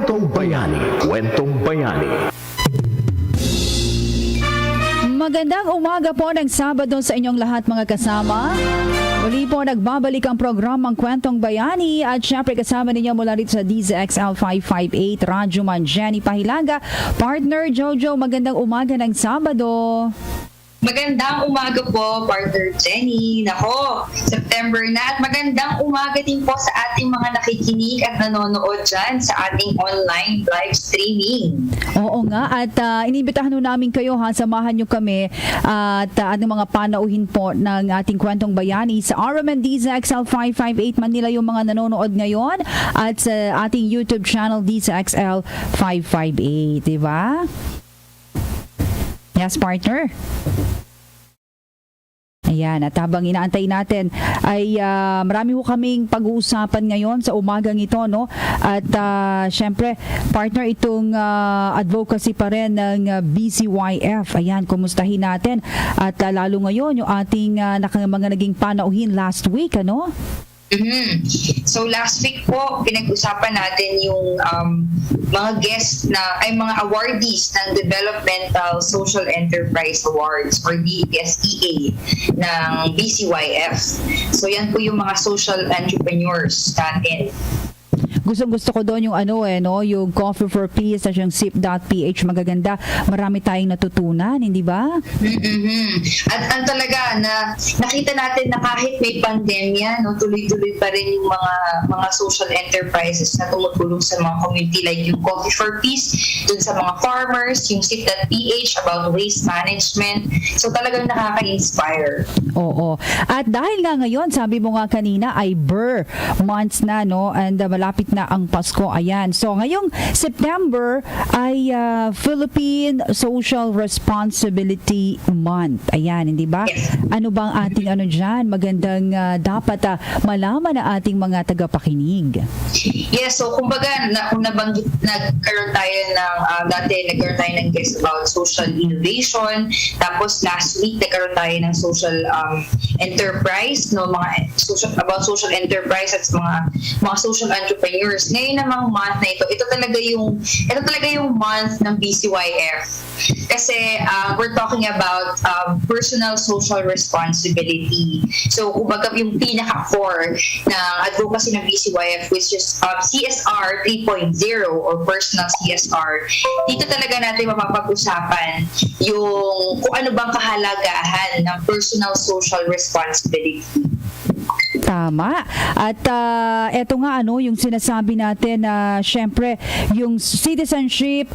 Kwentong Bayani. Kwentong Bayani. Magandang umaga po ng Sabado sa inyong lahat mga kasama. Muli po nagbabalik ang programang Kwentong Bayani at syempre kasama ninyo mula rito sa DZXL 558 Radyo Man Jenny Pahilaga. Partner Jojo, magandang umaga ng Sabado. Magandang umaga po, partner Jenny. Nako, September na at magandang umaga din po sa ating mga nakikinig at nanonood dyan sa ating online live streaming. Oo nga, at inibitahan namin kayo samahan nyo kami at ating mga panauhin po ng ating Kwentong Bayani sa RMN DZXL 558 Manila yung mga nanonood ngayon at sa ating YouTube channel DZXL 558, di ba? Yes, partner. Ayan, at habang inaantay natin ay marami ho kaming pag-uusapan ngayon sa umagang ito, no? At syempre, partner, itong advocacy pa rin ng BCYF. Ayan, kumustahin natin. At lalo ngayon, yung ating mga naging panauhin last week, ano? So last week po, pinag-usapan natin yung mga guests mga awardees ng Developmental Social Enterprise Awards or DSEA ng BCYF. So yan po yung mga social entrepreneurs natin. Gusto ko doon yung yung Coffee for Peace at yung sip.ph, magaganda. Marami tayong natutunan, hindi ba? At talaga na nakita natin na kahit may pandemya, no, tuloy-tuloy pa rin yung mga social enterprises na tumutulong sa mga community, like yung Coffee for Peace dun sa mga farmers, yung sip.ph about waste management. So talagang nakaka-inspire. Oo. At dahil nga ngayon, sabi mo nga kanina ay Burr months na, no? And malapit na ang Pasko. Ayan. So, ngayong September ay Philippine Social Responsibility Month. Ayan, hindi ba? Yes. Ano bang ating dyan? Magandang dapat malaman na ating mga tagapakinig. Yes, so kumbaga, kung nabanggit, nagkaroon tayo ng guest about social innovation. Tapos last week, nagkaroon tayo ng social enterprise, no, about social enterprise at mga social entrepreneurs. Ngayon namang month na ito talaga yung month ng BCYF. Kasi we're talking about personal social responsibility. So kumbaga yung pinaka-core ng advocacy ng BCYF, which is CSR 3.0 or personal CSR. Dito talaga natin mapapag-usapan yung kung ano bang kahalagahan ng personal social responsibility. Tama. At eto nga yung sinasabi natin na syempre yung citizenship,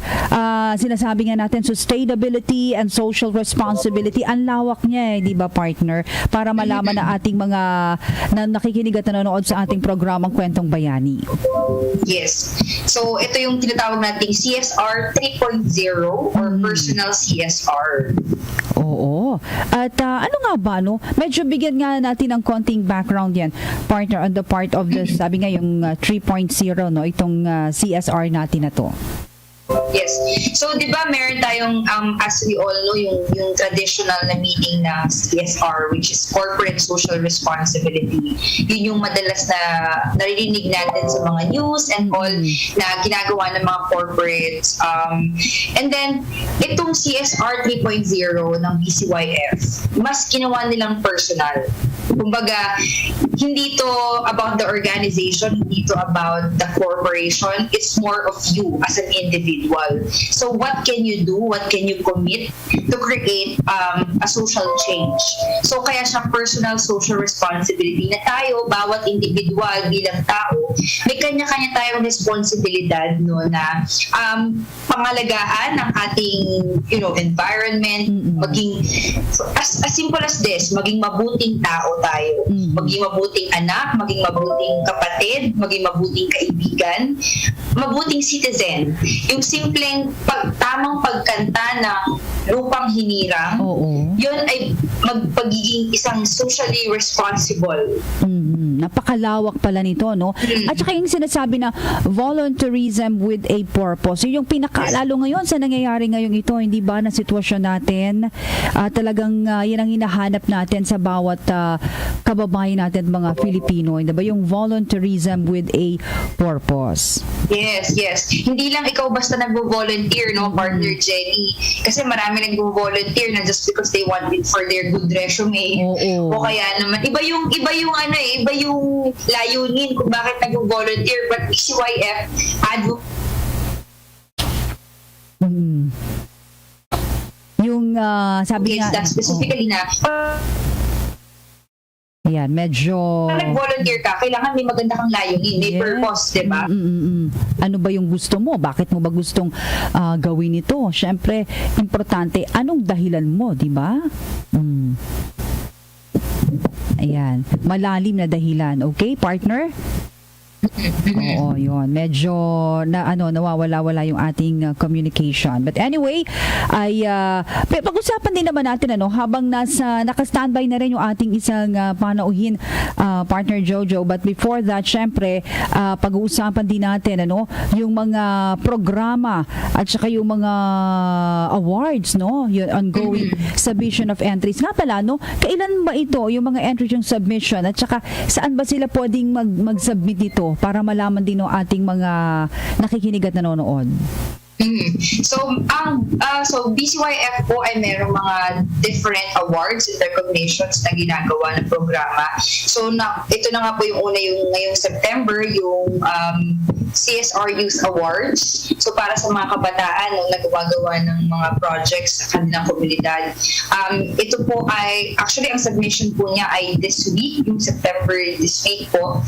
sinasabi nga natin sustainability and social responsibility, ang lawak niya di ba, partner? Para malaman na ating mga nakikinig at nanonood sa ating programang Kwentong Bayani. Yes. So ito yung tinatawag nating CSR 3.0 or personal CSR. Oo. At ano nga ba, medyo bigyan nga natin ng konting background yan, partner, on the part of the, sabi nga yung 3.0, itong CSR natin na to. Yes. So, di ba, meron tayong, as we all know, yung traditional na meaning ng CSR, which is Corporate Social Responsibility. Yun yung madalas na naririnig natin sa mga news and all na ginagawa ng mga corporates. And then, itong CSR 3.0 ng BCYF, mas ginawa nilang personal. Kumbaga, hindi to about the organization, hindi to about the corporation. It's more of you as an individual. So what can you do? What can you commit to create a social change? So kaya siya personal social responsibility na tayo, bawat individual bilang tao, may kanya-kanya tayong responsibilidad na pangalagaan ng ating environment, maging as simple as this, maging mabuting tao tayo, maging mabuting anak, maging mabuting kapatid, maging mabuting kaibigan, mabuting citizen. Yung simpleng tamang pagkanta lupang hinirang, yun ay magpagiging isang socially responsible. Napakalawak pala nito, no? At saka yung sinasabi na volunteerism with a purpose. Yun yung lalo ngayon sa nangyayari ngayong ito, hindi ba, na sitwasyon natin, talagang yan ang hinahanap natin sa bawat kababayan natin mga Filipino, hindi ba, yung volunteerism with a purpose. Yes. Hindi lang ikaw basta nagvo-volunteer, no, partner Jenny. Kasi marami nagvo-volunteer na just because they want it for their good resume. O kaya naman iba yung layunin kung bakit nagvo-volunteer, but BCYF yung sabi nga that specifically na yan, medyo nag-volunteer ka, kailangan may maganda kang layunin, may purpose, di ba? Ano ba yung gusto mo? Bakit mo ba gustong gawin ito? Siyempre, importante, anong dahilan mo, di ba? Ayan, malalim na dahilan. Okay, partner? Oo, yun. Medyo nawawala-wala yung ating communication. But anyway, ay pag-usapan din naman natin habang naka-standby na rin yung ating isang panauhin, partner Jojo. But before that, syempre, pag-uusapan din natin yung mga programa at saka yung mga awards, no? Yung ongoing submission of entries. Nga pala, kailan ba ito yung mga entries yung submission at saka saan ba sila pwedeng mag-submit dito para malaman din ng ating mga nakikinig at nanonood? So BCYF po ay merong mga different awards and recognitions na ginagawa ng programa. So ito na nga po yung una, yung ngayong September, yung CSR Youth Awards. So para sa mga kabataan na gumagawa ng mga projects sa kanilang komunidad. Ito po ay, actually ang submission po niya ay this week, yung September this week po.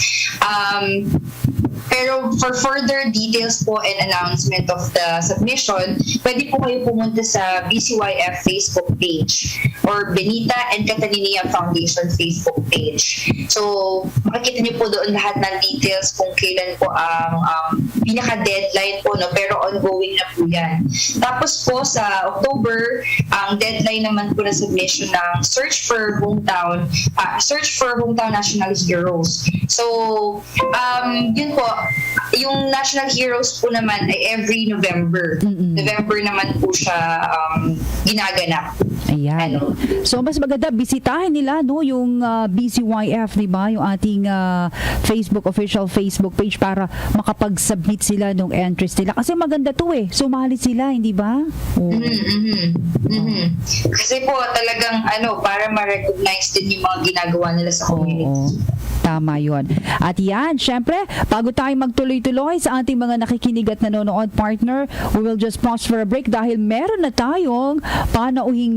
Pero for further details po and announcement of the submission, pwede po kayo pumunta sa BCYF Facebook page or Benita and Catalina Foundation Facebook page. So, makikita niyo po doon lahat ng details kung kailan po ang pinaka-deadline po, pero ongoing na po yan. Tapos po sa October, ang deadline naman po na submission ng Search for Hometown National Heroes. So, yun po, yung National Heroes po naman ay every November. November naman po siya ginaganap. Ayan. So, mas maganda, bisitahin nila yung BCYF, di ba? Yung ating official Facebook page para makapag-submit sila ng entries nila. Kasi maganda to sumali sila, hindi ba? Kasi po talagang para ma-recognize din yung mga ginagawa nila sa community. Tama yun. At yan, syempre, bago tayo magtuloy-tuloy sa ating mga nakikinig at nanonood, partner, we will just pause for a break dahil meron na tayong panauhing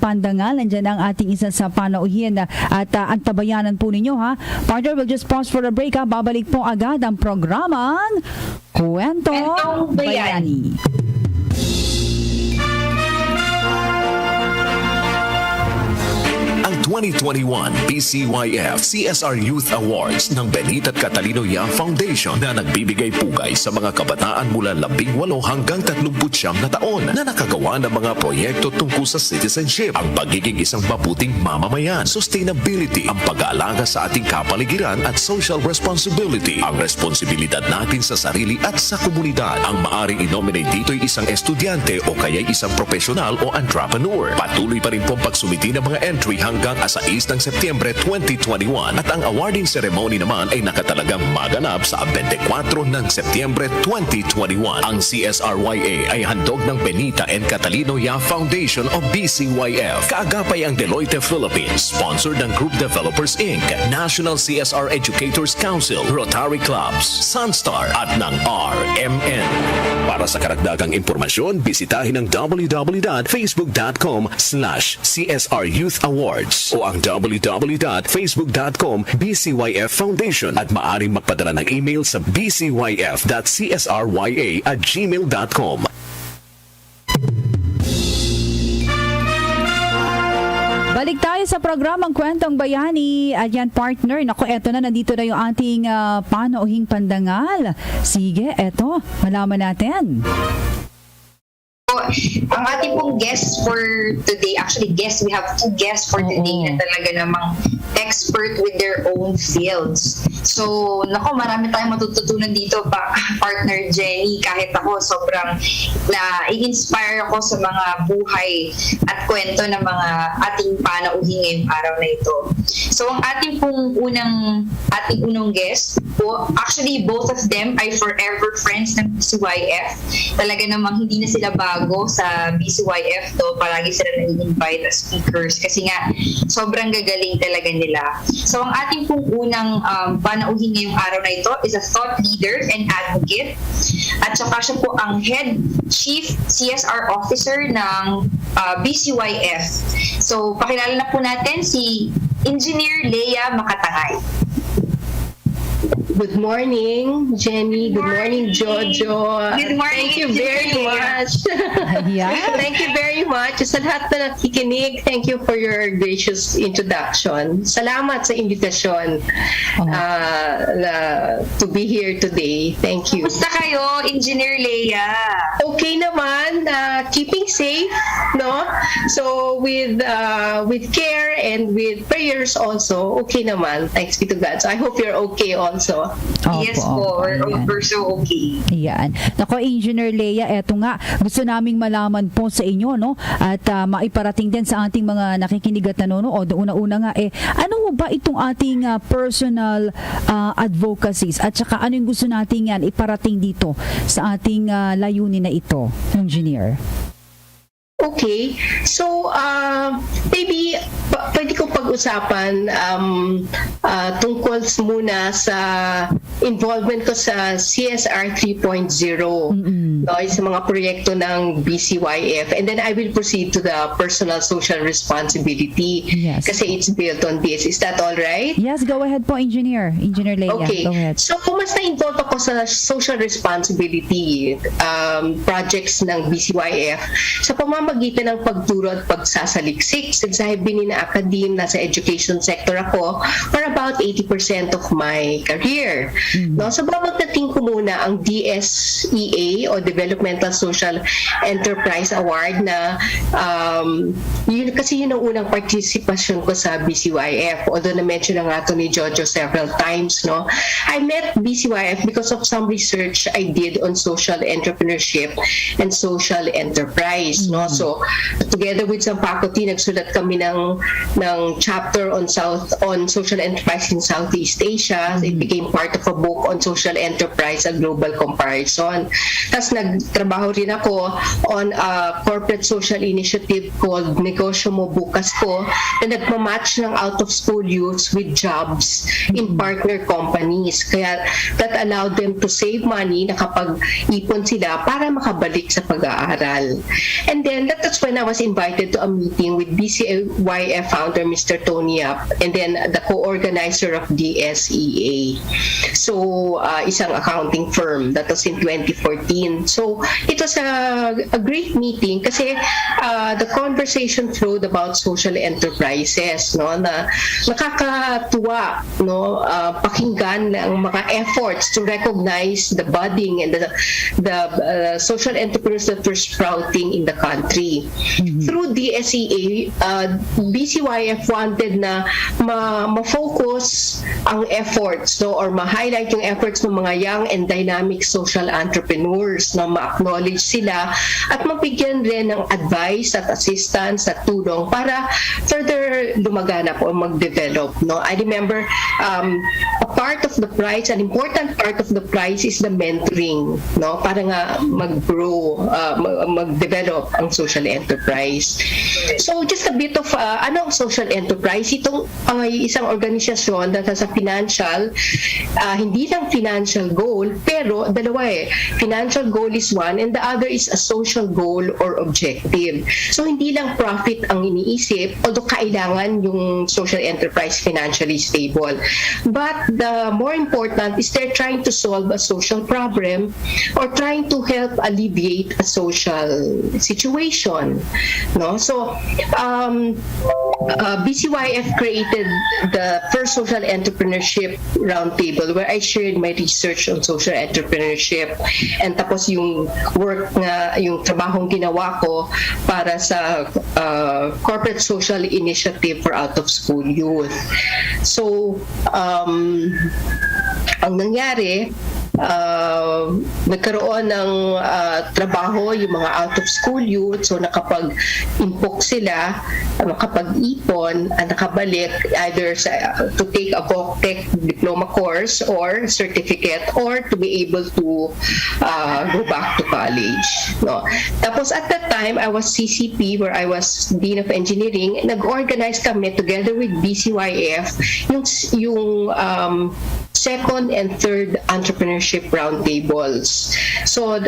pandangal. Nandiyan ang ating isa sa panauhin at antabayanan po ninyo, ha. Partner, we'll just pause for a break, ha. Babalik po agad ang programang Kwentong Bayani. Ang 2021 BCYF CSR Youth Awards ng Benita at Catalino Young Foundation na nagbibigay pugay sa mga kabataan mula 18 hanggang 39 na taon na nakagawa ng mga proyekto tungkol sa citizenship, ang pagiging isang mabuting mamamayan, sustainability, ang pag-aalaga sa ating kapaligiran at social responsibility, ang responsibilidad natin sa sarili at sa komunidad. Ang maaring i-nominate dito ay isang estudyante o kaya isang profesional o entrepreneur. Patuloy pa rin pong pagsumiti ng mga entry hanggang 6 ng Setyembre 2021 at ang awarding ceremony naman ay nakatalagang maganap sa 24 ng Setyembre 2021. Ang CSRYA ay handog ng Benita and Catalino Young Foundation o BCYF. Kaagapay ang Deloitte Philippines, sponsored ng Group Developers Inc., National CSR Educators Council, Rotary Clubs, Sunstar at ng RMN. Para sa karagdagang impormasyon, bisitahin ang www.facebook.com/CSR Youth Awards o ang www.facebook.com BCYF Foundation at maaaring magpadala ng email sa bcyf.csrya@gmail.com. Balik tayo sa programang Kwentong Bayani. At yan, partner. Naku, eto na. Nandito na yung ating panauhing pandangal. Sige, eto. Malaman natin. ang ating pong guest for today, actually we have two guests for today na talaga namang expert with their own fields. So, marami tayong matututunan dito pa, partner Jenny. Kahit ako, sobrang na-inspire ako sa mga buhay at kwento ng mga ating panauhin ngayong araw na ito. So, ang ating unang guest po, actually both of them ay forever friends ng BCYF. Talaga namang hindi na sila bago sa BCYF to. Palagi sila na-invite as speakers kasi nga sobrang gagaling talaga nila. So, ang ating pong unang panauhin ngayong araw na ito is a thought leader and advocate. At saka siya po ang head chief CSR officer ng BCYF. So, pakilala na po natin si Engineer Leia Makatangay. Good morning, Jenny. Good morning, Jojo. Good morning. Thank you very much. Yeah. Thank you very much. Sa lahat na nakikinig, thank you for your gracious introduction. Salamat sa invitasyon to be here today. Thank you. Kumusta kayo, Engineer Leia? Okay naman, keeping safe, no? So with care and with prayers also, okay naman. Thanks be to God. So I hope you're okay also. Yes po, we're so okay. Yan. Nako, Engineer Leia, eto nga, gusto naming malaman po sa inyo, no? At maiparating din sa ating mga nakikinig at nanonood. Una-una nga, ano ba itong ating personal advocacies? At saka ano yung gusto nating yan iparating dito sa ating layunin na ito, Engineer? Okay. So, maybe pwede ko pag-usapan tungkol muna sa involvement ko sa CSR 3.0, no, sa mga proyekto ng BCYF. And then I will proceed to the personal social responsibility. Yes. Kasi it's built on this. Is that all right? Yes, go ahead po, Engineer. Engineer Leia, Okay. go ahead. So, kung mas na-involve ako sa social responsibility projects ng BCYF, sa pamamagitan ng pagturo at pagsasaliksik, since I've been in academe, nasa education sector ako for about 80% of my career. No? So, babagdating ko muna ang DSEA o Developmental Social Enterprise Award na yun ang unang participation ko sa BCYF. Although na-mention na nga ito ni Jojo several times, no? I met BCYF because of some research I did on social entrepreneurship and social enterprise, no? So, together with some faculty, nagsulat kami ng chapter on social enterprise in Southeast Asia. It became part of a book on social enterprise, a global comparison. Tapos nagtrabaho rin ako on a corporate social initiative called Negosyo Mo Bukas Ko na nagmamatch ng out-of-school youths with jobs in partner companies. Kaya that allowed them to save money, nakapag-ipon sila para makabalik sa pag-aaral. And then that's when I was invited to a meeting with BCYF founder Mr. Tony Yap and then the co-organizer of DSEA. So, isang accounting firm. That was in 2014. So, it was a great meeting kasi the conversation flowed about social enterprises, no, na nakakatuwa, no, pakinggan ang mga efforts to recognize the budding and the social entrepreneurs that were sprouting in the country. Through DSEA, BCYF wanted na ma-focus ang efforts, no, or ma-highlight yung efforts ng mga young and dynamic social entrepreneurs, no, ma-acknowledge sila at mabigyan rin ng advice at assistance at tulong para further lumaganap o mag-develop, no. I remember a part of the prize, an important part of the prize is the mentoring, no, para nga mag-grow, mag-develop ang social enterprise. So just a bit of anong social enterprise? Itong ay isang organisasyon na sa financial, hindi lang financial goal, pero dalawa financial goal is one and the other is a social goal or objective. So hindi lang profit ang iniisip, although kailangan yung social enterprise financially stable. But the more important is they're trying to solve a social problem or trying to help alleviate a social situation, no? So BCYF created the first social entrepreneurship roundtable where I shared my research on social entrepreneurship, and tapos yung work nga, yung trabahong ginawa ko para sa corporate social initiative for out-of-school youth. So, ang nangyari, nagkaroon ng trabaho yung mga out-of-school youth, so nakapag-impok sila, nakapag-ipon, nakabalik either to take a VOCTEC diploma course or certificate, or to be able to go back to college. No? Tapos at that time, I was CCP, where I was Dean of Engineering. Nag-organize kami together with BCYF yung second and third entrepreneurship roundtables. So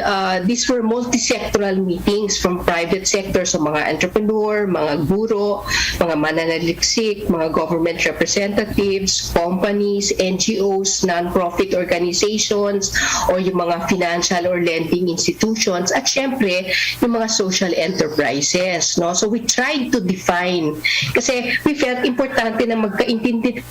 these were multi-sectoral meetings from private sector, so mga entrepreneur, mga guro, mga mananaliksik, mga government representatives, companies, NGOs, non-profit organizations, or yung mga financial or lending institutions, at syempre yung mga social enterprises. No? So we tried to define, kasi we felt importante na magkaintindi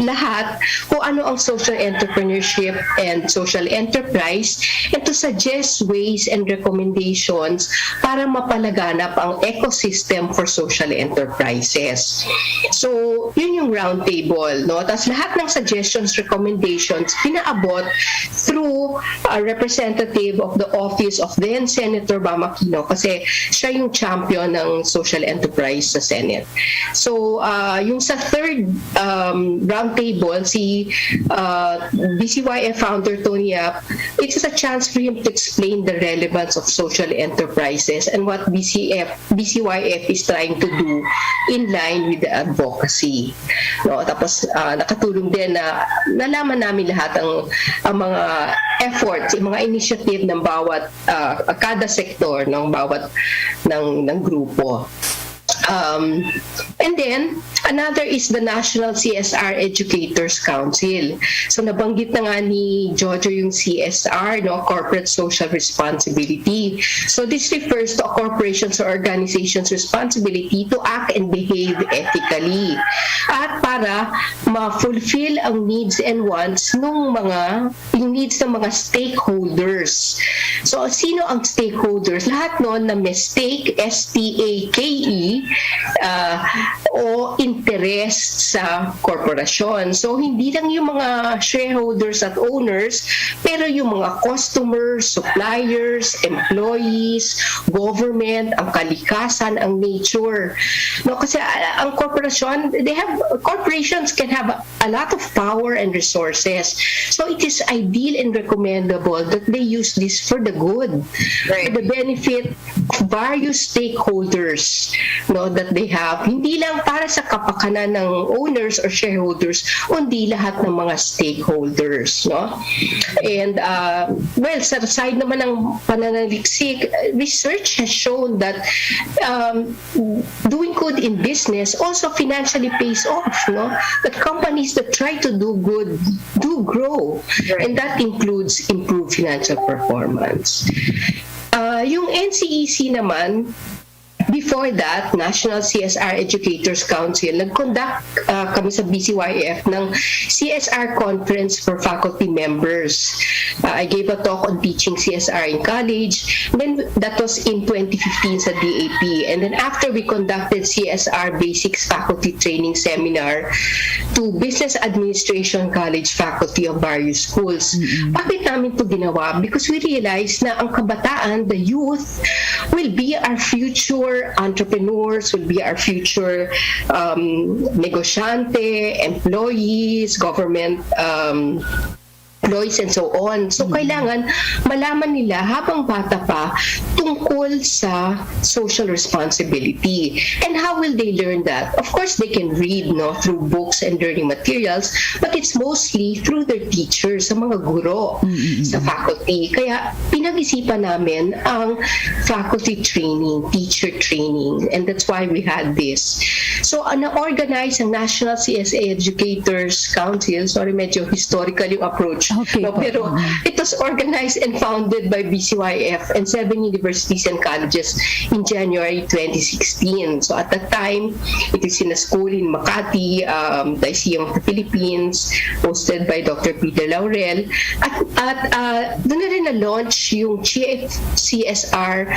lahat kung ano ang social entrepreneurship and social enterprise, and to suggest ways and recommendations para mapalaganap ang ecosystem for social enterprises. So, yun yung roundtable, no? Tapos lahat ng suggestions, recommendations, pinaabot through a representative of the office of then Senator Bam Aquino, kasi siya yung champion ng social enterprise sa Senate. So, yung sa third roundtable, si BCYF founder Tony Yap, it is a chance for him to explain the relevance of social enterprises and what BCYF is trying to do in line with the advocacy. No, tapos nakatulong din na nalaman namin lahat ang mga efforts, yung mga initiative ng bawat kada sektor ng bawat ng grupo. And then, another is the National CSR Educators Council. So nabanggit na nga ni Jojo yung CSR, no, Corporate Social Responsibility. So this refers to a corporation's or organization's responsibility to act and behave ethically. At para ma-fulfill ang needs and wants yung needs ng mga stakeholders. So sino ang stakeholders? Lahat noon na may stake, S-T-A-K-E, o interest sa korporasyon. So hindi lang yung mga shareholders at owners, pero yung mga customers, suppliers, employees, government, ang kalikasan, ang nature. No, kasi ang korporasyon, corporations can have a lot of power and resources. So it is ideal and recommendable that they use this for the good, right, for the benefit of various stakeholders, no, that they have. Hindi lang para sa kapakanan ng owners or shareholders, kundi lahat ng mga stakeholders, no? And well, sa side naman ng pananaliksik, research has shown that doing good in business also financially pays off, no? That companies that try to do good do grow, and that includes improved financial performance. Yung NCEC naman, before that, National CSR Educators Council, nag-conduct kami sa BCYF ng CSR Conference for faculty members. I gave a talk on teaching CSR in college. Then that was in 2015 sa DAP. And then after, we conducted CSR Basics Faculty Training Seminar to Business Administration College faculty of various schools. Bakit namin ito ginawa? Because we realized na ang kabataan, the youth, will be our future entrepreneurs, will be our future negosyante, employees, government employees, and so on. So, kailangan malaman nila habang bata pa tungkol sa social responsibility. And how will they learn that? Of course, they can read, no, through books and learning materials, but it's mostly through their teachers, sa mga guro, sa faculty. Kaya, pinag-isipan namin ang faculty training, teacher training, and that's why we had this. So, na-organize ang National CSA Educators Council, sorry, medyo historical yung approach Okay No, po. pero it was organized and founded by BCYF and 7 universities and colleges in January 2016. So at that time, it is in a school in Makati, Lyceum of the Philippines, hosted by Dr. Peter Laurel. At doon na rin na-launch yung Chief CSR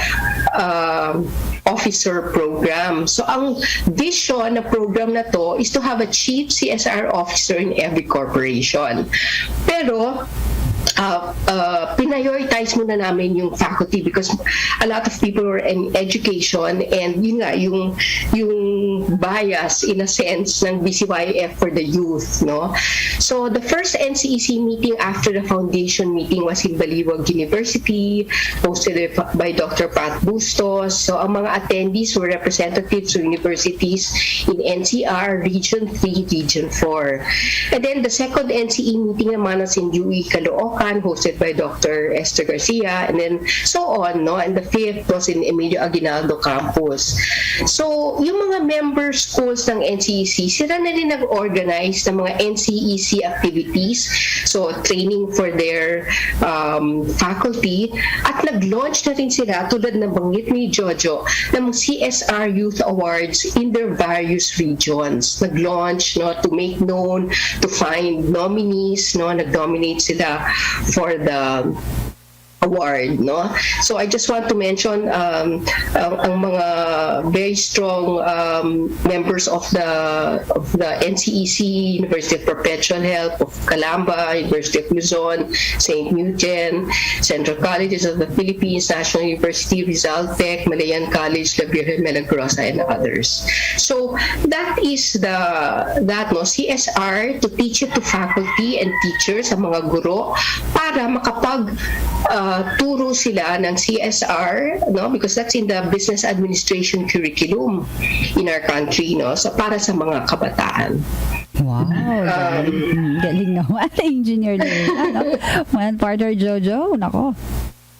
Officer Program. So ang vision na program na to is to have a Chief CSR Officer in every corporation. Pero prioritize muna namin yung faculty because a lot of people were in education and yun nga, yung bias in a sense ng BCYF for the youth, no? So the first NCEC meeting after the foundation meeting was in Baliwag University, hosted by Dr. Pat Bustos. So ang mga attendees were representatives of universities in NCR, Region 3, Region 4. And then the second NCE meeting naman was in UE Caloocan, hosted by Dr. Esther Garcia, and then so on, no? And the fifth was in Emilio Aguinaldo campus. So, yung mga member schools ng NCEC, sila na rin nag-organize ng mga NCEC activities, so training for their faculty, at nag-launch na rin sila, tulad ng banggit ni Jojo, ng CSR Youth Awards in their various regions. Nag-launch, no, to make known, to find nominees, no, nag-nominate sila for the award, no? So I just want to mention ang mga very strong members of the NCEC, University of Perpetual Health of Calamba, University of Luzon, St. Newton, Central Colleges of the Philippines, National University, Rizal Tech, Malayan College, La Virgen Milagrosa, and others. So that is CSR, to teach it to faculty and teachers, sa mga guro, para makapag turo sila ng CSR, no, because that's in the business administration curriculum in our country, no, so para sa mga kabataan. Wow, galing naman, Engineer Leia, no? Man, partner Jojo, nako.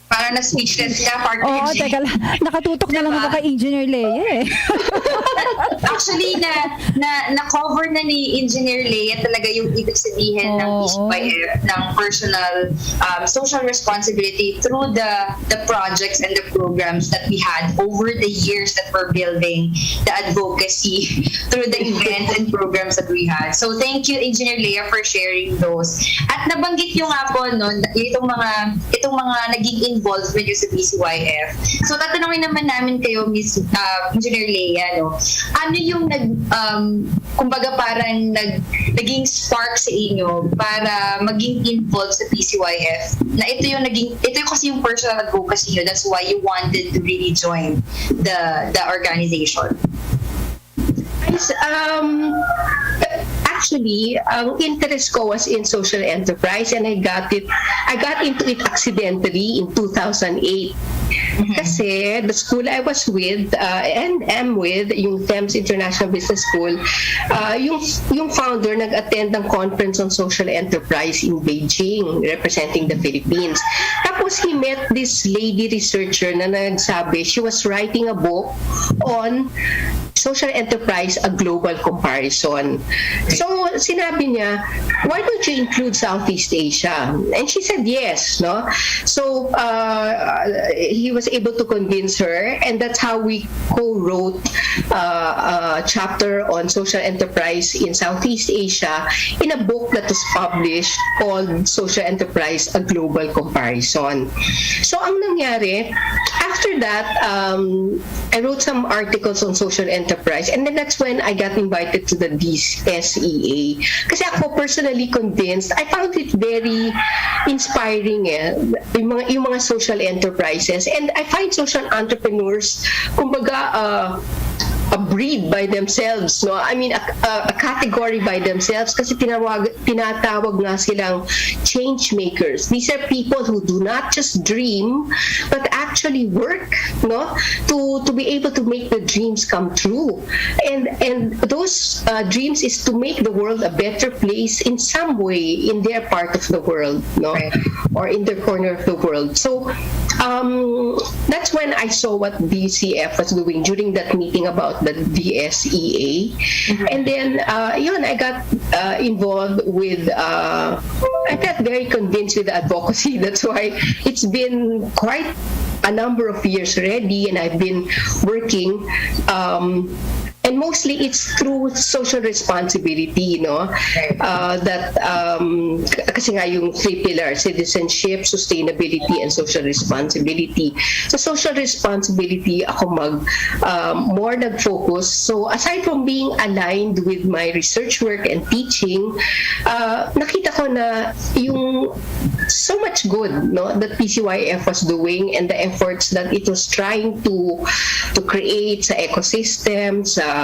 Parang na-speechless ka, partner. Oo, teka lang. Nakatutok na lang ako kay Engineer Leia eh. Actually, na-cover na ni Engineer Leia talaga yung ibig sabihin ng BCYF, ng personal social responsibility through the projects and the programs that we had over the years that we're building the advocacy through the events and programs that we had. So thank you, Engineer Leia, for sharing those. At nabanggit nyo nga po, no, itong mga naging involvement nyo sa BCYF. So tatanungin naman namin kayo, Miss Engineer Leia, no, ano yung kumbaga parang naging spark sa inyo para maging involved sa BCYF, na ito yung kasi yung personal advocacy nyo, that's why you wanted to really join the organization? Actually, ang interest ko was in social enterprise, and I got into it accidentally in 2008. Kasi the school I was with and am with, yung Thames International Business School, yung founder nag-attend ng conference on social enterprise in Beijing, representing the Philippines. Tapos he met this lady researcher na nagsabi she was writing a book on social enterprise, a global comparison. So sinabi niya, why don't you include Southeast Asia? And she said yes, no? So he was able to convince her, and that's how we co-wrote a chapter on social enterprise in Southeast Asia in a book that was published called Social Enterprise, a Global Comparison. So ang nangyari, after that, I wrote some articles on social enterprise, and then that's when I got invited to the SEA. Kasi ako personally convinced, I found it very inspiring, yung mga social enterprises, and I find social entrepreneurs, kumbaga, a breed by themselves, no? I mean, a category by themselves, kasi tinatawag nga silang change makers. These are people who do not just dream, but actually work, no? To be able to make the dreams come true. And those dreams is to make the world a better place in some way in their part of the world, no? Or in their corner of the world. So that's when I saw what BCF was doing during that meeting about the DSEA. And then, I got involved with, I got very convinced with the advocacy. That's why it's been quite a number of years already, and I've been working. And mostly it's through social responsibility, kasi nga yung 3 pillars: citizenship, sustainability, and social responsibility. So social responsibility, ako more nag-focus. So aside from being aligned with my research work and teaching, nakita ko na yung so much good, that PCYF was doing, and the efforts that it was trying to create sa ecosystem, sa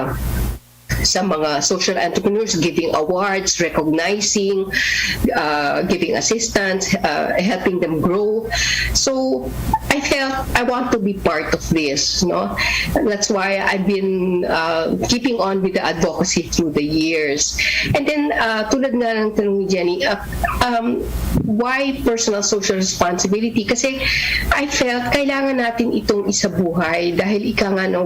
mga social entrepreneurs, giving awards, recognizing, giving assistance, helping them grow. So I felt I want to be part of this. That's why I've been keeping on with the advocacy through the years. And then, tulad nga ng tanong ni Jenny, why personal social responsibility? Kasi I felt kailangan natin itong isabuhay dahil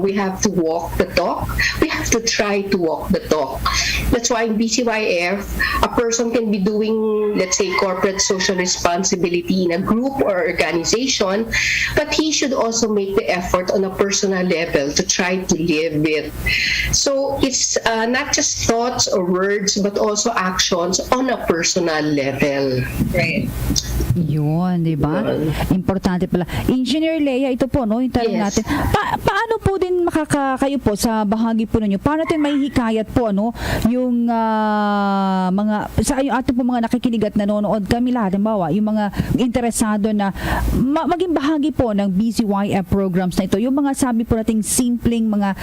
we have to walk the talk. We have to try to walk the talk. That's why in BCYF, a person can be doing, let's say, corporate social responsibility in a group or organization, but he should also make the effort on a personal level to try to live it. So it's not just thoughts or words, but also actions on a personal level. Right. Yun, di ba? Importante pala. Engineer Leia, ito po, yung tanong natin. Paano po din kayo po sa bahagi po ninyo? Paano natin may hikayat po, yung sa ating po mga nakikinig at nanonood kami lahat, halimbawa, yung mga interesado na maging bahagi po ng BCYF programs na ito, yung mga sabi po nating simpleng mga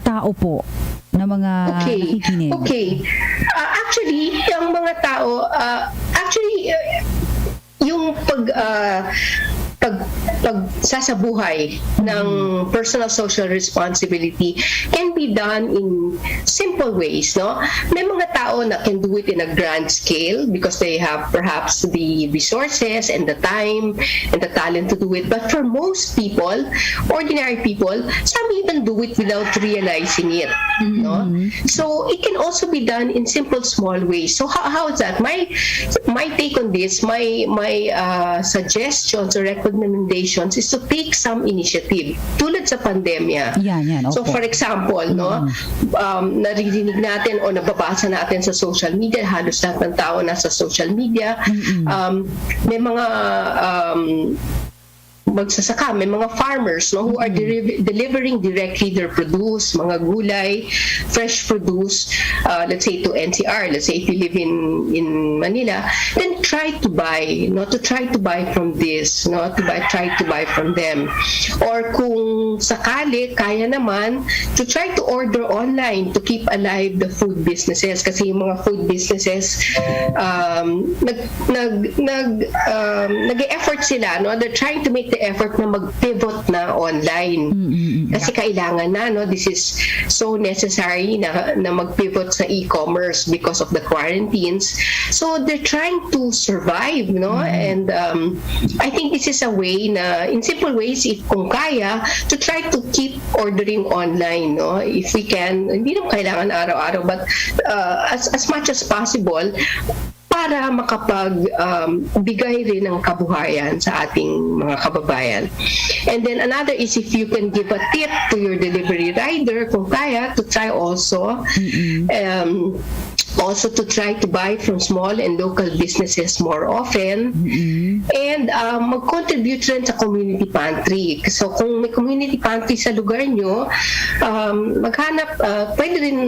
tao po na mga nakikinig. Okay. Actually, yung mga tao, yung pagsasabuhay ng personal social responsibility can be done in simple ways, May mga tao na can do it in a grand scale because they have perhaps the resources and the time and the talent to do it. But for most people, ordinary people, some even do it without realizing it, So it can also be done in simple, small ways. So how is that? My take on this, my suggestions or recommendations is to take some initiative tulad sa pandemya. Yan, okay. So for example, naririnig natin o nababasa natin sa social media, halos lahat ng tao nasa social media, may mga magsasaka, may mga farmers who are delivering directly their produce, mga gulay, fresh produce, let's say to NCR, let's say if you live in Manila, then try to buy, try to buy from this, try to buy from them. Or kung sakali, kaya naman, to try to order online to keep alive the food businesses, kasi yung mga food businesses, nag-effort sila, they're trying to make the effort na mag-pivot na online. Kasi kailangan na, this is so necessary na mag-pivot sa e-commerce because of the quarantines. So they're trying to survive, and I think this is a way na, in simple ways, if kung kaya, to try to keep ordering online, if we can, hindi naman kailangan araw-araw, but as much as possible, para makapagbigay rin ng kabuhayan sa ating mga kababayan. And then another is if you can give a tip to your delivery rider, kung kaya, to try also. Also to try to buy from small and local businesses more often. And mag-contribute rin sa community pantry. So kung may community pantry sa lugar nyo, maghanap, pwede rin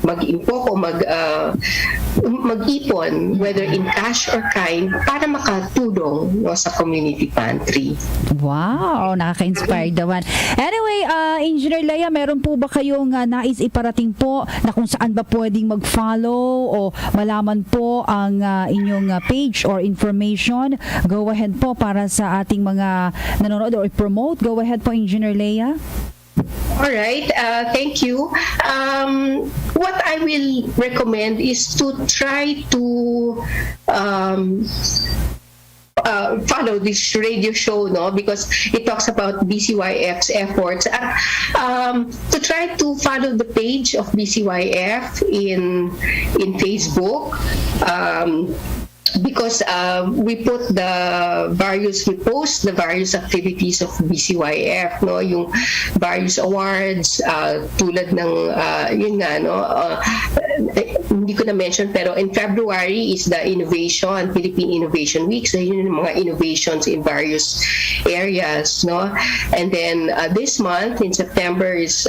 mag-impok o mag-ipon, whether in cash or kind, para makatulong sa community pantry. Wow, nakaka-inspired naman. Anyway, Engineer Leia, meron po ba kayong nais iparating po na kung saan ba pwedeng mag-follow o malaman po ang inyong page or information? Go ahead po para sa ating mga nanonood or promote. Go ahead po, Engineer Leia. All right, thank you. What I will recommend is to try to follow this radio show, no, because it talks about BCYF's efforts at to try to follow the page of BCYF in Facebook. Because we put we post the various activities of BCYF, no, yung various awards, tulad ng yun nga, no, hindi ko na mention, pero in February is the Philippine Innovation Week, so yun yung mga innovations in various areas, no, and then this month in September is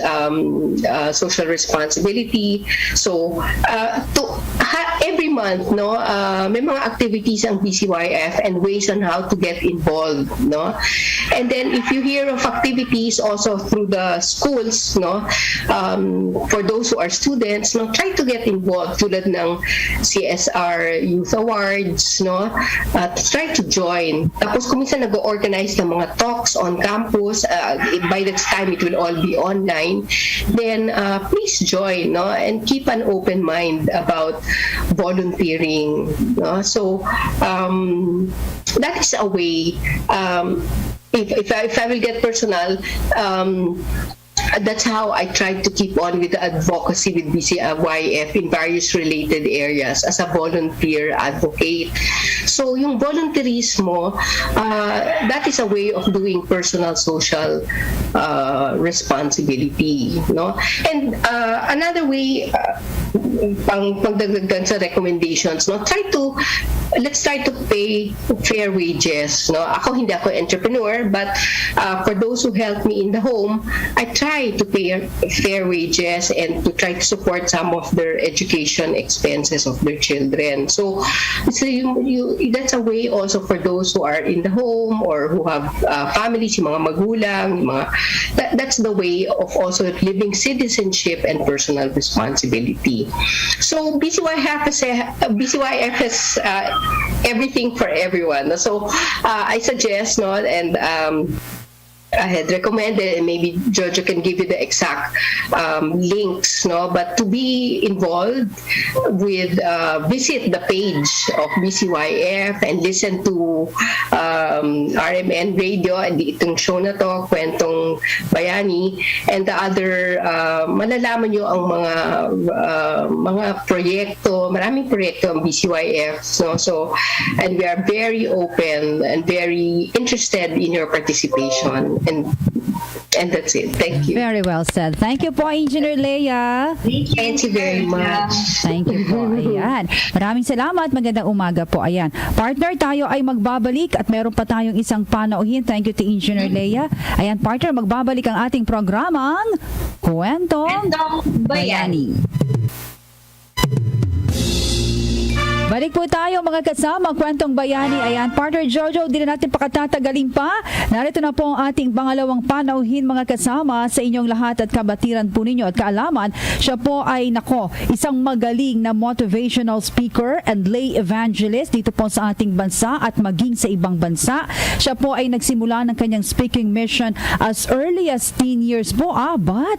social responsibility. So every month, no, may mga activities ang BCYF and ways on how to get involved, no? And then if you hear of activities also through the schools, no, for those who are students, no, try to get involved tulad ng CSR Youth Awards, no, try to join. Tapos kung minsan nag-organize ng mga talks on campus, by that time it will all be online, then please join, no, and keep an open mind about volunteering, no? So that is a way. If I will get personal, that's how I try to keep on with the advocacy with BCYF in various related areas as a volunteer advocate. So yung volunteerismo, that is a way of doing personal social responsibility, no? And another way, pagdagdagan sa recommendations, no, let's try to pay fair wages, no. Hindi ako entrepreneur, but for those who help me in the home, I try to pay fair wages and to try to support some of their education expenses of their children. So that's a way also for those who are in the home or who have families, yung mga magulang, that's the way of also living citizenship and personal responsibility. So BCYF has everything for everyone. So I suggest, no, and I had recommended, and maybe Jojo can give you the exact links, no, but to be involved with, visit the page of BCYF and listen to RMN Radio and itong show na to, Kwentong Bayani, and the other, malalaman nyo ang mga proyekto, maraming proyekto ang BCYF, no? So, and we are very open and very interested in your participation. And that's it. Thank you. Very well said. Thank you po, Engineer Leia. Thank you very much. Thank you po. Ayan. Maraming salamat. Magandang umaga po. Ayan. Partner, tayo ay magbabalik at meron pa tayong isang panauhin. Thank you to Engineer Leia. Ayan, partner, magbabalik ang ating programang Kwentong Bayani. Balik po tayo mga kasama, Kwentong Bayani. Ayan, partner Jojo, di na natin pakatatagalin pa. Narito na po ang ating pangalawang panauhin mga kasama sa inyong lahat at kabatiran po ninyo at kaalaman. Siya po ay, isang magaling na motivational speaker and lay evangelist dito po sa ating bansa at maging sa ibang bansa. Siya po ay nagsimula ng kanyang speaking mission as early as 10 years po.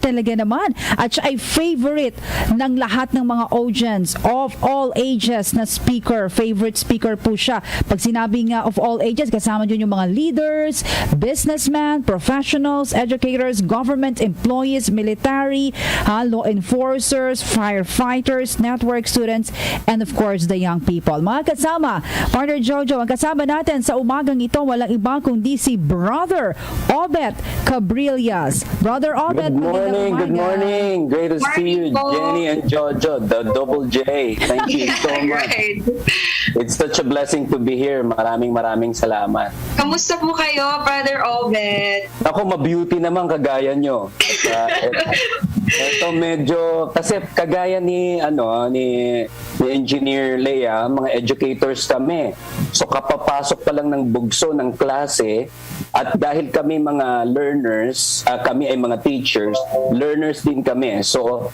Talaga naman. At siya ay favorite ng lahat ng mga audience of all ages na speaker. Favorite speaker po siya. Pag sinabi nga of all ages, kasama dyan yung mga leaders, businessmen, professionals, educators, government employees, military, law enforcers, firefighters, network students, and of course, the young people. Mga kasama, partner Jojo, ang kasama natin sa umagang ito, walang iba kundi si Brother Obet Cabrillas. Brother Obet, good morning. Great to see you, Jenny and Jojo, the double J. Thank you so much. It's such a blessing to be here. Maraming salamat. Kamusta po kayo, Brother Obet? Ako, ma-beauty naman kagaya nyo. Ito medyo, kasi kagaya ni Engineer Leia, mga educators kami. So kapapasok pa lang ng bugso ng klase, at dahil kami mga learners, kami ay mga teachers, learners din kami. So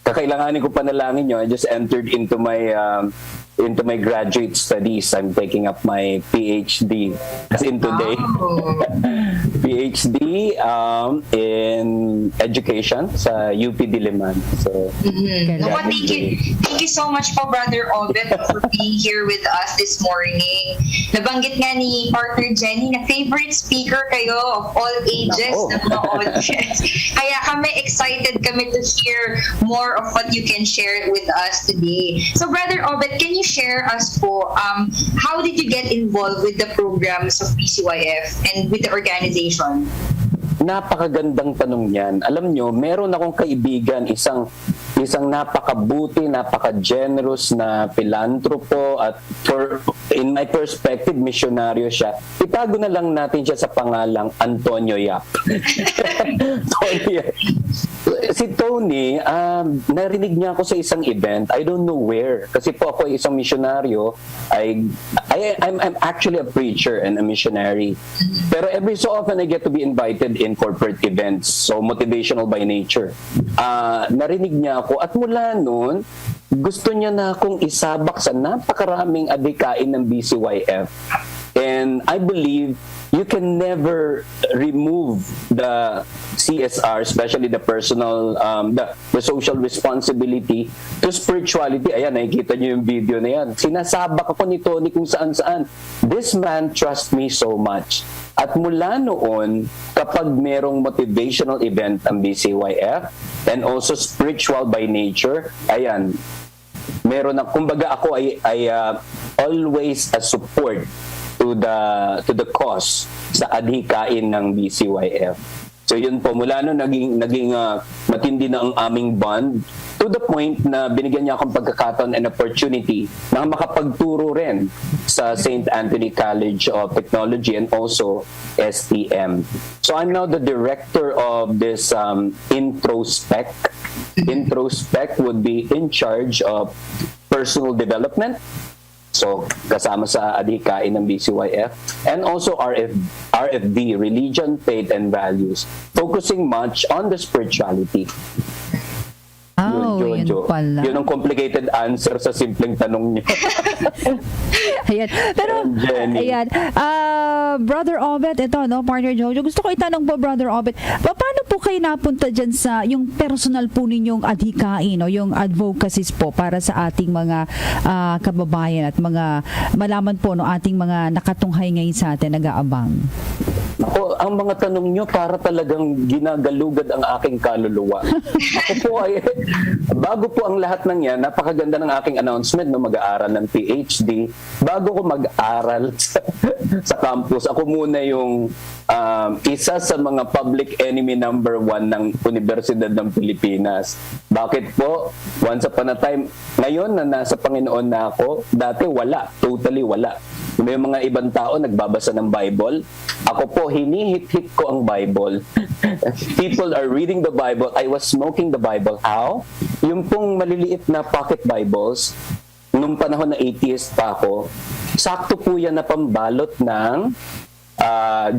kakailanganin ko panalangin nyo. I just entered into my graduate studies. I'm taking up my PhD as in today. Wow. PhD in education sa UP Diliman. So, Naku, thank you so much po, Brother Obet, for being here with us this morning. Nabanggit nga ni partner Jenny na favorite speaker kayo of all ages Nako. ng mga audience. Kaya excited kami to hear more of what you can share with us today. So, Brother Obet, can you share us po, how did you get involved with the programs of PCYF and with the organization? Napakagandang tanong yan. Alam nyo, meron akong kaibigan, isang napakabuti, napaka-generous na philanthropo at in my perspective, misyonaryo siya. Itago na lang natin siya sa pangalang Antonio Yap. Si Tony, narinig niya ako sa isang event. I don't know where. Kasi po ako ay isang misyonaryo. I'm actually a preacher and a missionary. Pero every so often I get to be invited in corporate events. So motivational by nature. Narinig niya ako at mula noon, gusto niya na akong isabak sa napakaraming adhikain ng BCYF. And I believe you can never remove the CSR, especially the personal, the social responsibility to spirituality. Ayan, nakikita niyo yung video na yan. Sinasabak ako ni Tony kung saan-saan. This man trusts me so much. At mula noon, kapag merong motivational event ang BCYF and also spiritual by nature, ayan, meron na, kumbaga ako ay always a support to the cause sa adhikain ng BCYF. So yun po, mula no naging matindi na ang aming bond to the point na binigyan niya akong pagkakataon and opportunity na makapagturo rin sa St. Anthony College of Technology and also STM. So I'm now the director of this Introspect. Introspect would be in charge of personal development. So, kasama sa adhikain ng BCYF and also RFD, Religion, Faith, and Values, focusing much on the spirituality. Yun pala. Yun ang complicated answer sa simpleng tanong niyo. Ayan. Pero, ayan. Brother Obet, ito, no, partner Jojo, gusto ko itanong po, Brother Obet, paano po kayo napunta dyan sa yung personal po ninyong adhikain, no, yung advocacies po para sa ating mga kababayan at mga malaman po no ating mga nakatunghay ngayon sa atin, nag-aabang? Ako, ang mga tanong nyo para talagang ginagalugad ang aking kaluluwa. Ako po ay, bago po ang lahat ng yan, napakaganda ng aking announcement na mag-aaral ng PhD. Bago ko mag-aral sa campus, ako muna yung isa sa mga public enemy number 1 ng Universidad ng Pilipinas. Bakit po? Once upon a time, ngayon na nasa Panginoon na ako, dati wala, totally wala. May mga ibang tao nagbabasa ng Bible. Ako po, hinihit-hit ko ang Bible. People are reading the Bible. I was smoking the Bible. How? Yung pong maliliit na pocket Bibles, nung panahon na atheist pa ako, sakto po yan na pambalot ng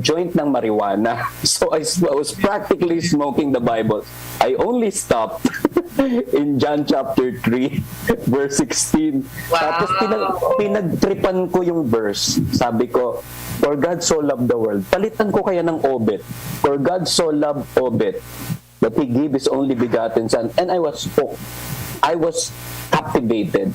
joint ng marijuana. So I was practically smoking the Bible. I only stopped in John chapter 3 verse 16. Wow. Tapos pinagtripan ko yung verse. Sabi ko, for God so loved the world. Palitan ko kaya ng Obet. For God so loved Obet that He gave His only begotten Son. And I was hooked. I was captivated.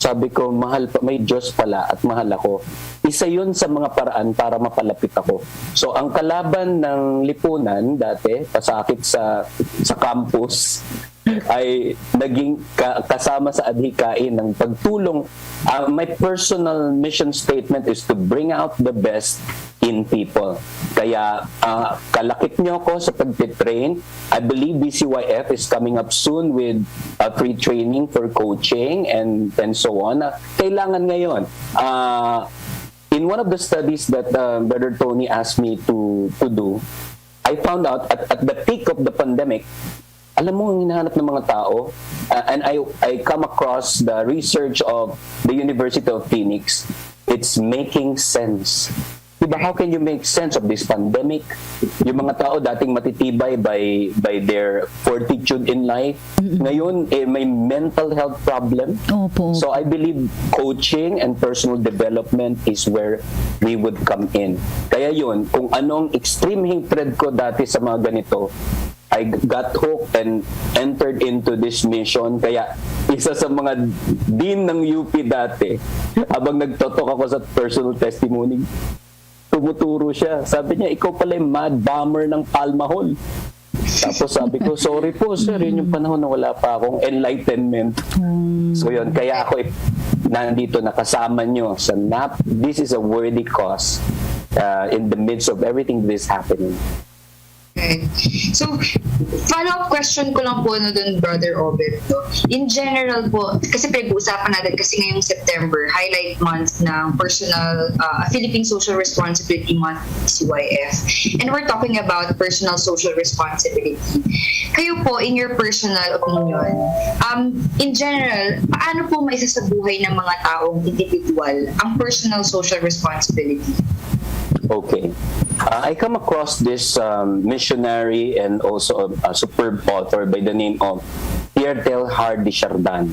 Sabi ko, mahal pa, may Diyos pala at mahal ako. Isa yun sa mga paraan para mapalapit ako. So, ang kalaban ng lipunan dati, pasakit sa campus, ay naging kasama sa adhikain ng pagtulong. My personal mission statement is to bring out the best in people. Kaya kalakip nyo ako sa pag-train. I believe BCYF is coming up soon with free training for coaching and so on. Kailangan ngayon. In one of the studies that Brother Tony asked me to do, I found out at the peak of the pandemic, alam mo ang hinahanap ng mga tao, and I come across the research of the University of Phoenix. It's making sense. Diba, how can you make sense of this pandemic? Yung mga tao dating matitibay by their fortitude in life, ngayon may mental health problem. Opo. So I believe coaching and personal development is where we would come in. Kaya yun, kung anong extreme hatred ko dati sa mga ganito, I got hooked and entered into this mission. Kaya isa sa mga dean ng UP dati, habang nagtotok ako sa personal testimony, tumuturo siya. Sabi niya, ikaw pala yung mad bomber ng Palma Hall. Tapos sabi ko, sorry po sir, yun yung panahon na wala pa akong enlightenment. So yun, kaya ako nandito nakasama nyo sa NAP. This is a worthy cause in the midst of everything that is happening. Okay. So, follow-up question ko lang po dun, Brother Obet. No? In general po, kasi pinag-uusapan natin kasi ngayong September, highlight month ng personal, Philippine Social Responsibility Month, CYF. And we're talking about personal social responsibility. Kayo po, in your personal opinion, in general, paano po may sasabuhay ng mga taong individual ang personal social responsibility? Okay. I come across this missionary and also a superb author by the name of Pierre Teilhard de Chardin.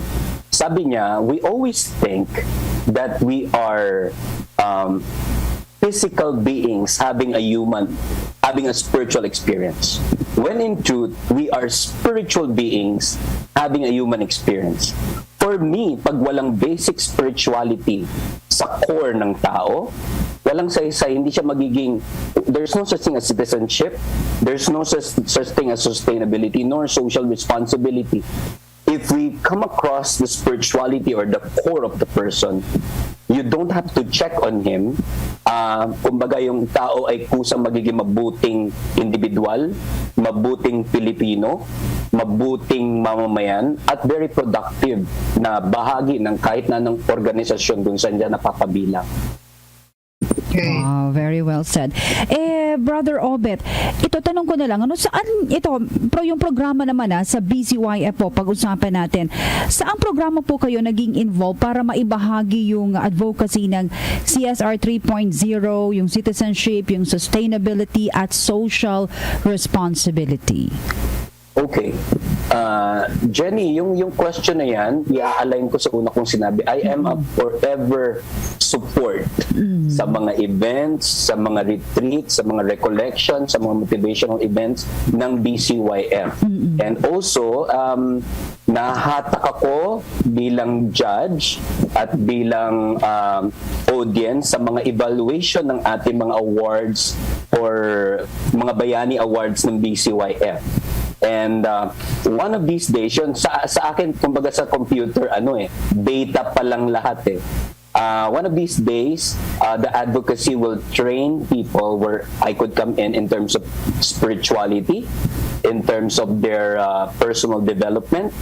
Sabi niya, we always think that we are physical beings having a spiritual experience. When in truth, we are spiritual beings having a human experience. For me, pag walang basic spirituality sa core ng tao, walang saysay, hindi siya magiging, there's no such thing as citizenship, there's no such thing as sustainability, nor social responsibility. If we come across the spirituality or the core of the person, you don't have to check on him. Kumbaga yung tao ay kusang magiging mabuting individual, mabuting Pilipino, mabuting mamamayan, at very productive na bahagi ng kahit na ng organisasyon dun saan niya napapabilang. Okay. Very well said. Brother Obet, ito tanong ko na lang, saan ito, yung programa naman sa BCYF po, pag-usapan natin, saan programa po kayo naging involved para maibahagi yung advocacy ng CSR 3.0, yung citizenship, yung sustainability at social responsibility? Okay. Jenny, yung question na yan, i-align ko sa una kong sinabi. I am a forever support sa mga events, sa mga retreats, sa mga recollections, sa mga motivational events ng BCYF. And also, nahatak ako bilang judge at bilang audience sa mga evaluation ng ating mga awards or mga Bayani Awards ng BCYF. And one of these days, yun, sa akin, kumbaga sa computer, data pa lang lahat eh. One of these days, the advocacy will train people where I could come in terms of spirituality, in terms of their personal development,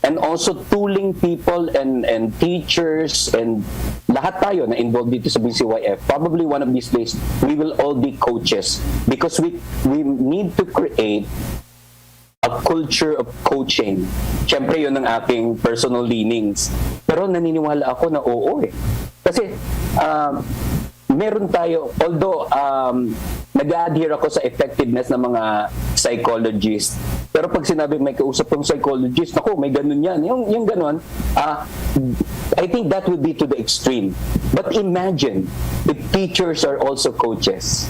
and also tooling people and teachers and lahat tayo na involved dito sa BCYF. Probably one of these days, we will all be coaches because we need to create a culture of coaching. Siyempre, yun ang aking personal leanings. Pero naniniwala ako na oo eh. Kasi, meron tayo, although nag-adhere ako sa effectiveness ng mga psychologists, pero pag sinabi may kausap kong psychologist, naku, may ganun yan. Yung ganun, I think that would be to the extreme. But imagine if teachers are also coaches.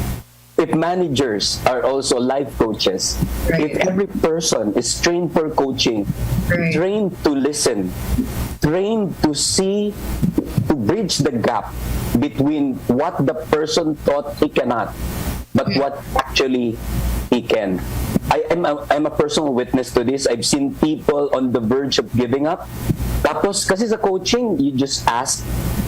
If managers are also life coaches, right. If every person is trained for coaching, right. Trained to listen, trained to see, to bridge the gap between what the person thought he cannot, but what actually he can. I'm a personal witness to this. I've seen people on the verge of giving up. Tapos, kasi sa coaching, you just ask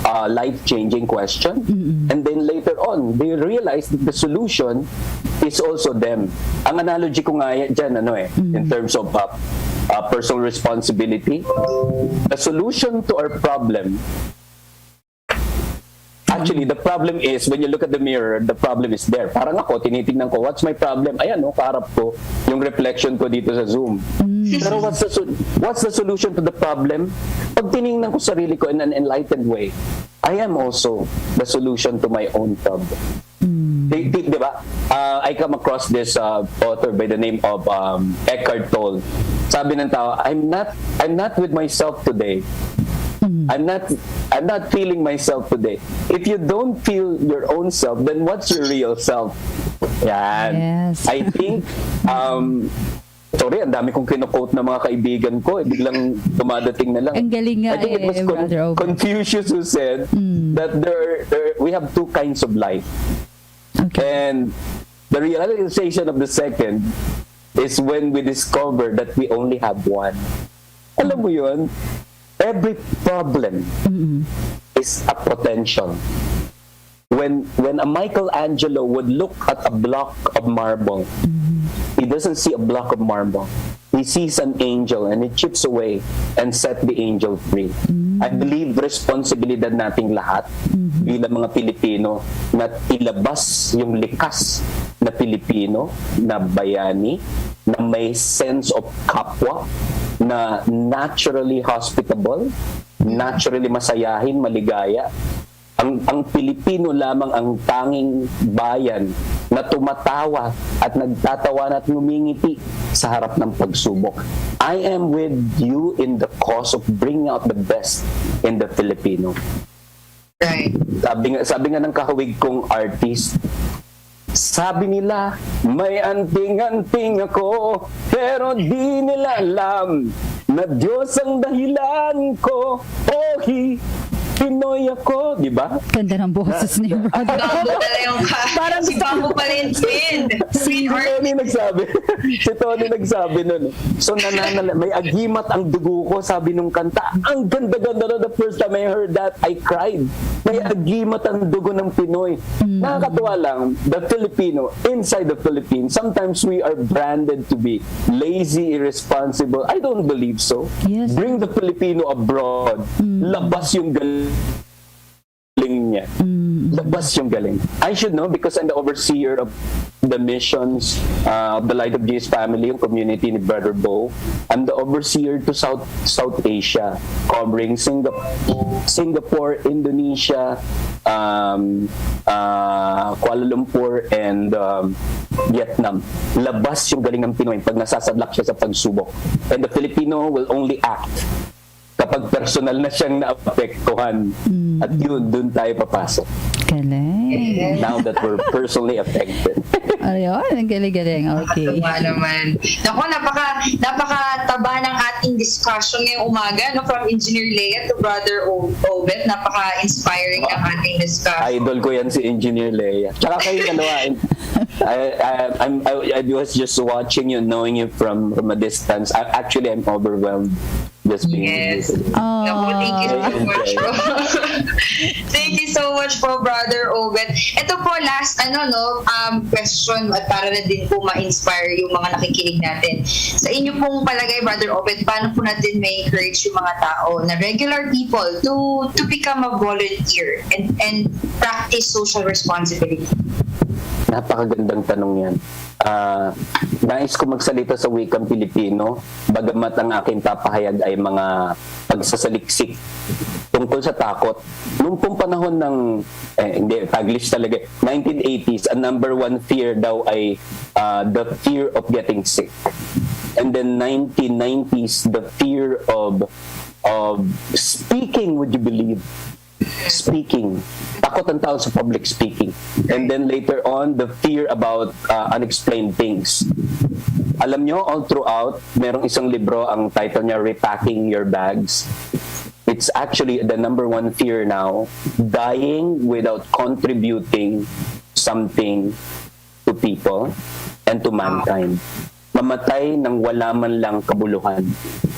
a life-changing question, and then later on, they realize that the solution is also them. Ang analogy ko nga dyan, in terms of personal responsibility, the solution to our problem, actually, the problem is, when you look at the mirror, the problem is there. Parang ako, tinitingnan ko, what's my problem? Ayan, kaharap ko yung reflection ko dito sa Zoom. Pero what's the solution to the problem? Pag tiningnan ko sarili ko in an enlightened way, I am also the solution to my own problem. Di ba? I come across this author by the name of Eckhart Tolle. Sabi ng tao, I'm not with myself today. I'm not feeling myself today. If you don't feel your own self, then what's your real self? Yan. Yes. I think sorry, ang dami kong kino-quote na mga kaibigan ko, biglang dumadating na lang. Ang galing nga I think it was Brother Obed. Confucius who said that we have two kinds of life. Okay. And the realization of the second is when we discover that we only have one. Alam mo yun? Every problem is a potential. When a Michelangelo would look at a block of marble, he doesn't see a block of marble. He sees an angel and he chips away and set the angel free. I believe responsibilidad nating lahat bilang mga Pilipino na ilabas yung likas na Pilipino, na bayani, na may sense of kapwa, na naturally hospitable, naturally masayahin, maligaya. Ang Pilipino lamang ang tanging bayan na tumatawa at nagtatawa at ngumingiti sa harap ng pagsubok. I am with you in the cause of bringing out the best in the Filipino. Right. Sabi nga ng kahawig kong artist, sabi nila, may anting-anting ako, pero di nila alam na Diyos ang dahilan ko. Pinoy ako, di ba? Ganda ng boses ni Brother. Bambo pala yung Parang si Bambo pala yung twin. Si Tony nagsabi. Si Tony nagsabi nun. So may agimat ang dugo ko, sabi nung kanta. Ang ganda-ganda na. The first time I heard that, I cried. May agimat ang dugo ng Pinoy. Nakakatuwa lang, the Filipino, inside the Philippines, sometimes we are branded to be lazy, irresponsible. I don't believe so. Yes. Bring the Filipino abroad. Labas yung galing niya. Labas yung galing. I should know because I'm the overseer of the missions of the Light of Jesus family, yung community ni Brother Bo. I'm the overseer to South Asia, covering Singapore, Indonesia, Kuala Lumpur, and Vietnam. Labas yung galing ng Pinoy pag nasasadlak siya sa pagsubok. And the Filipino will only act kapag personal na siyang naapektuhan. At yun, dun tayo papasok. Galing. Now that we're personally affected. Ayun, ang galing-galing. Okay. Nakakatuwa naman. Naku, napaka-taba ng ating discussion ngayong umaga, no? From Engineer Leia to Brother Obet. Napaka-inspiring ang ating discussion. Idol ko yan si Engineer Leia. Tsaka kayo I was just watching you, knowing you from a distance. Actually, I'm overwhelmed. Just being Yes. Naku, thank you so much po. Thank you so much po, Brother Obet. Ito po, last question at para na din po ma-inspire yung mga nakikinig natin. Sa inyo pong palagay, Brother Obet, paano po natin may encourage yung mga tao na regular people to become a volunteer and practice social responsibility? Napakagandang tanong yan. Nais ko magsalita sa wikang Pilipino, bagamat ang aking papahayag ay mga pagsasaliksik tungkol sa takot. Noong pong panahon ng, Taglish talaga, 1980s, ang number one fear daw ay the fear of getting sick. And then 1990s, the fear of speaking, would you believe? Speaking. Takot ang tao sa public speaking. And then later on, the fear about unexplained things. Alam nyo, all throughout, merong isang libro, ang title niya, Repacking Your Bags. It's actually the number one fear now, dying without contributing something to people and to mankind. Mamatay nang wala man lang kabuluhan.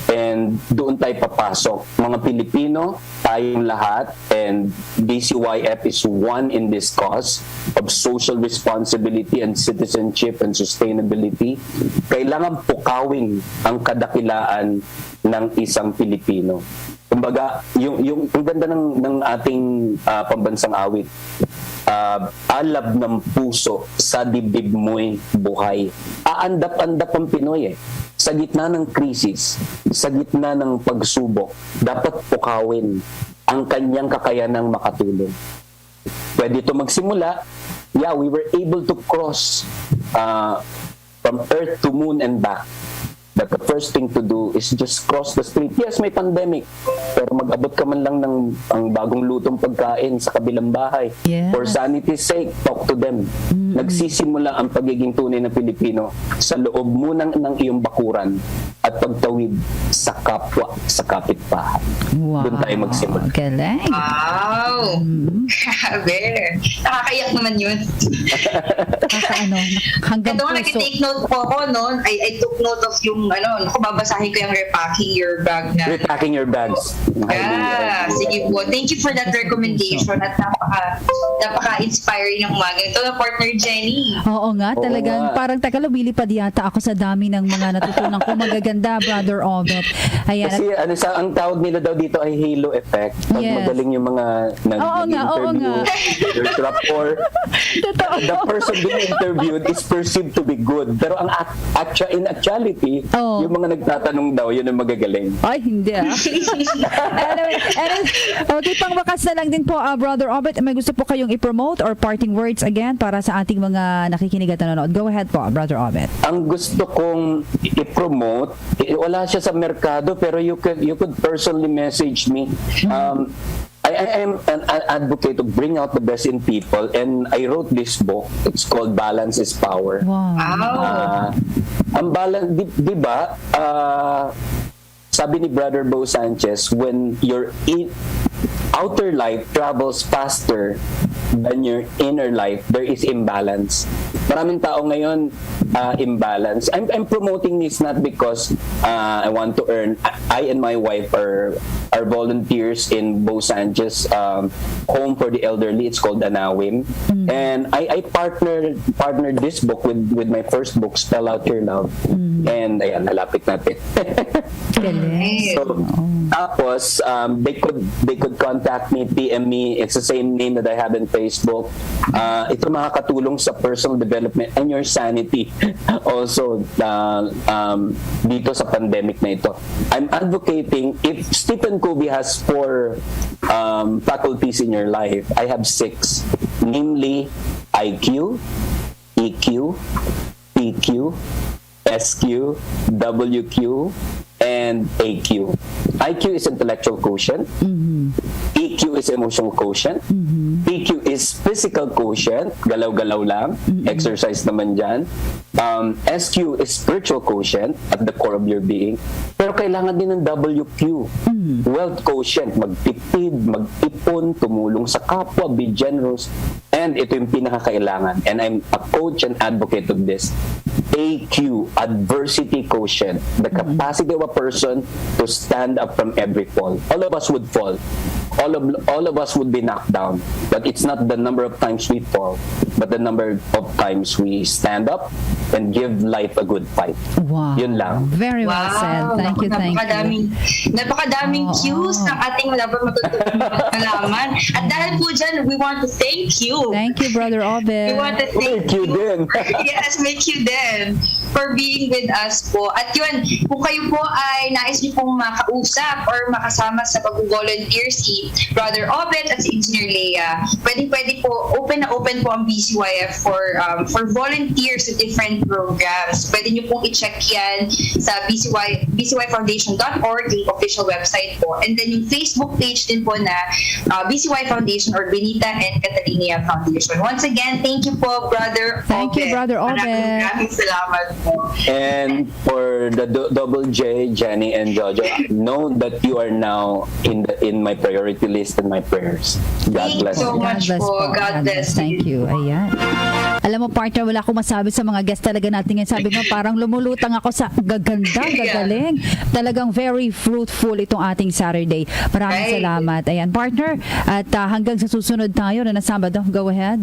And doon tayo papasok. Mga Pilipino, tayong lahat, and BCYF is one in this cause of social responsibility and citizenship and sustainability. Kailangan pukawin ang kadakilaan ng isang Pilipino. Kumbaga, yung ganda ng ating pambansang awit, alab ng puso sa dibdib mo'y buhay. Aandap-andap ang Pinoy Sa gitna ng krisis, sa gitna ng pagsubok, dapat pukawin ang kanyang kakayanang makatulong. Pwede ito magsimula yeah, we were able to cross from Earth to Moon and back. But the first thing to do is just cross the street. Yes, may pandemic, pero mag-abot ka man lang ng ang bagong lutong pagkain sa kabilang bahay. Yes. For sanity's sake, talk to them. Nagsisimula ang pagiging tunay na Pilipino sa loob muna ng iyong bakuran at pagtawid sa kapwa, sa kapitbahay. Wow. Doon tayo magsimula. Galing. Wow! Grabe. Nakakaiyak naman yun. Ano, hanggang Ito, puso. nag-take note po ako, no? I took note of yung, kung babasahin ko yung repacking your bag na. Repacking your bags. Yeah, sige po. Thank you for that recommendation at napaka-inspiring ng umaga. Ito na partner Jenny. Oo nga, Oo talagang nga. parang lumilipad yata ako sa dami ng mga natutunan ko. Magaganda, Brother Obet. Ayan. Kasi ang tawag nila daw dito ay halo effect. Pag Yes. magaling yung mga Oo nga. there's rapport. Totoo. The person being interviewed is perceived to be good. Pero in actuality, Oo. yung mga nagtatanong daw, yun ang magagaling. Ay, hindi anyway, okay, pang wakas na lang din po, Brother Obet, may gusto po kayong i-promote or parting words again para sa ating mga nakikinig at nanonood. Go ahead po, Brother Obet. Ang gusto kong i-promote, wala siya sa merkado, pero you could personally message me. I am an advocate to bring out the best in people, and I wrote this book. It's called Balance is Power. Wow. Ang balance, di ba, sabi ni Brother Bo Sanchez, when your outer life travels faster than your inner life, there is imbalance. Maraming tao ngayon imbalance. I'm promoting this not because I want to earn. I and my wife are volunteers in Bo Sanchez home for the elderly. It's called Anawim. And I partnered this book with my first book, Spell Out Your Love. And ayan, nalapit natin. Galing. So, tapos, they could contact me, PM me. It's the same name that I have in Facebook. Ito makakatulong sa personal development and your sanity also dito sa pandemic na ito. I'm advocating, if Stephen Covey has 4 faculties in your life, I have 6. Namely, IQ, EQ, PQ, SQ, WQ, and AQ. IQ is intellectual quotient. EQ is emotional quotient. PQ is physical quotient. Galaw-galaw lang. Exercise naman dyan. SQ is spiritual quotient at the core of your being. Pero kailangan din ng WQ. Wealth quotient. Magtipid, mag-ipon, tumulong sa kapwa, be generous. And ito yung pinakakailangan. And I'm a coach and advocate of this. AQ, adversity quotient, the capacity of a person to stand up from every fall. All of us would fall. All of us would be knocked down. But it's not the number of times we fall, but the number of times we stand up and give life a good fight. Wow. Yun lang. Very well said. Thank you. Napakadaming cues ng ating laban matutulungan. At dahil po dyan, we want to thank you. Thank you, Brother Obet. We want to thank Thank you din. Yes, thank you din for being with us po. At yun, kung kayo po ay nais niyo pong makausap or makasama sa pag-volunteer si Brother Obet at si Engineer Leia, pwede po, open na open po ang BCYF for volunteers sa different programs. Pwede niyo pong i-check yan sa bcyfoundation.org, yung official website po. And then yung Facebook page din po na BCY Foundation or Benita and Catalina Foundation. Once again, thank you po, Brother Thank you, Obet. Brother Obet. Maraming salamat po. And for the double J, Jenny and Jojo, know that you are now in my priority list and my prayers. God Thank bless you so you. much po. God bless Thank you. Ayan. Alam mo, partner, wala akong masabi sa mga guest talaga natin ngayon. Sabi mo, parang lumulutang ako sa gaganda, gagaling. Talagang very fruitful itong ating Saturday. Maraming salamat. Ayan, partner. At hanggang sa susunod tayo na Sabado. Go ahead.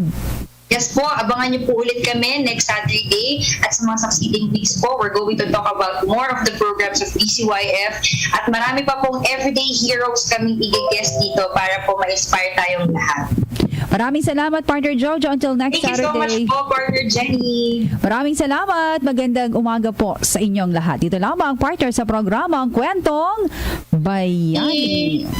Yes po, abangan niyo po ulit kami next Saturday at sa mga succeeding weeks po, we're going to talk about more of the programs of PCYF at marami pa pong everyday heroes kaming i-guest dito para po ma-inspire tayong lahat. Maraming salamat, partner Jojo. Until next Thank you so Saturday. much po, partner Jenny. Maraming salamat. Magandang umaga po sa inyong lahat. Dito lamang, partner, sa programang Kwentong Bayani.